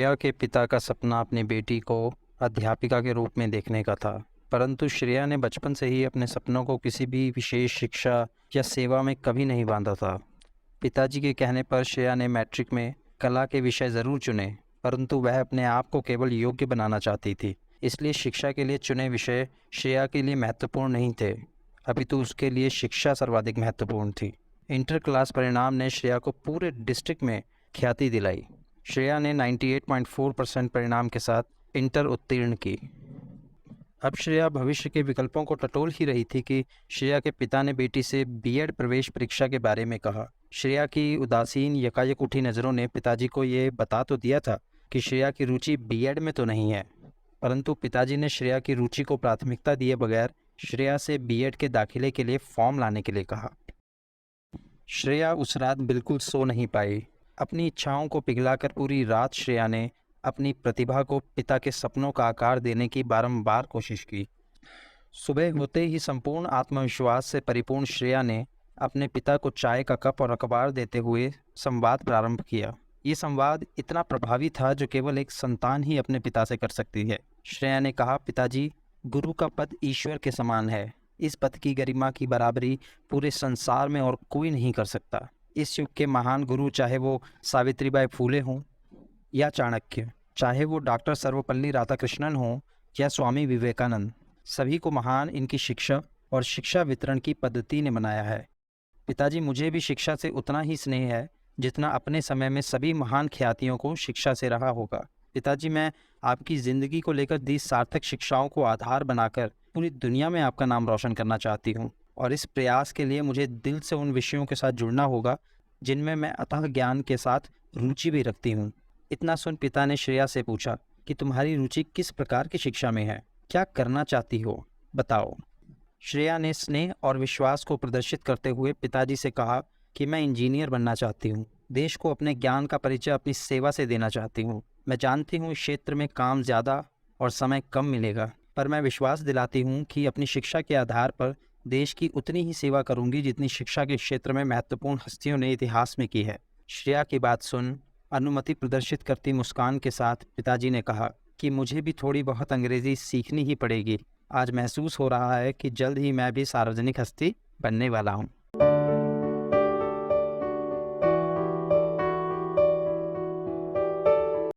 श्रेया के पिता का सपना अपनी बेटी को अध्यापिका के रूप में देखने का था, परंतु श्रेया ने बचपन से ही अपने सपनों को किसी भी विशेष शिक्षा या सेवा में कभी नहीं बांधा था। पिताजी के कहने पर श्रेया ने मैट्रिक में कला के विषय ज़रूर चुने, परंतु वह अपने आप को केवल योग्य बनाना चाहती थी। इसलिए शिक्षा के लिए चुने विषय श्रेया के लिए महत्वपूर्ण नहीं थे, अपितु उसके लिए शिक्षा सर्वाधिक महत्वपूर्ण थी। इंटर क्लास परिणाम ने श्रेया को पूरे डिस्ट्रिक्ट में ख्याति दिलाई। श्रेया ने 98.4% परिणाम के साथ इंटर उत्तीर्ण की। अब श्रेया भविष्य के विकल्पों को टटोल ही रही थी कि श्रेया के पिता ने बेटी से बीएड प्रवेश परीक्षा के बारे में कहा। श्रेया की उदासीन यकायक उठी नज़रों ने पिताजी को ये बता तो दिया था कि श्रेया की रुचि बीएड में तो नहीं है, परंतु पिताजी ने श्रेया की रुचि को प्राथमिकता दिए बगैर श्रेया से बीएड के दाखिले के लिए फॉर्म लाने के लिए कहा। श्रेया उस रात बिल्कुल सो नहीं पाई। अपनी इच्छाओं को पिघलाकर पूरी रात श्रेया ने अपनी प्रतिभा को पिता के सपनों का आकार देने की बारंबार कोशिश की। सुबह होते ही संपूर्ण आत्मविश्वास से परिपूर्ण श्रेया ने अपने पिता को चाय का कप और अखबार देते हुए संवाद प्रारंभ किया। ये संवाद इतना प्रभावी था जो केवल एक संतान ही अपने पिता से कर सकती है। श्रेया ने कहा, पिताजी, गुरु का पद ईश्वर के समान है। इस पद की गरिमा की बराबरी पूरे संसार में और कोई नहीं कर सकता। इस युग के महान गुरु, चाहे वो सावित्रीबाई फूले हों या चाणक्य, चाहे वो डॉक्टर सर्वपल्ली राधाकृष्णन हों या स्वामी विवेकानंद, सभी को महान इनकी शिक्षा और शिक्षा वितरण की पद्धति ने बनाया है। पिताजी, मुझे भी शिक्षा से उतना ही स्नेह है जितना अपने समय में सभी महान ख्यातियों को शिक्षा से रहा होगा। पिताजी, मैं आपकी ज़िंदगी को लेकर दी सार्थक शिक्षाओं को आधार बनाकर पूरी दुनिया में आपका नाम रोशन करना चाहती हूँ, और इस प्रयास के लिए मुझे दिल से उन विषयों के साथ जुड़ना होगा जिनमें मैं अथाह ज्ञान के साथ रुचि भी रखती हूँ। इतना सुन पिता ने श्रेया से पूछा कि तुम्हारी रुचि किस प्रकार की शिक्षा में है, क्या करना चाहती हो, बताओ। श्रेया ने स्नेह और विश्वास को प्रदर्शित करते हुए पिताजी से कहा कि मैं इंजीनियर बनना चाहती हूँ। देश को अपने ज्ञान का परिचय अपनी सेवा से देना चाहती हूँ। मैं जानती हूँ इस क्षेत्र में काम ज़्यादा और समय कम मिलेगा, पर मैं विश्वास दिलाती हूँ कि अपनी शिक्षा के आधार पर देश की उतनी ही सेवा करूँगी जितनी शिक्षा के क्षेत्र में महत्वपूर्ण हस्तियों ने इतिहास में की है। श्रेया की बात सुन अनुमति प्रदर्शित करती मुस्कान के साथ पिताजी ने कहा कि मुझे भी थोड़ी बहुत अंग्रेज़ी सीखनी ही पड़ेगी। आज महसूस हो रहा है कि जल्द ही मैं भी सार्वजनिक हस्ती बनने वाला हूँ।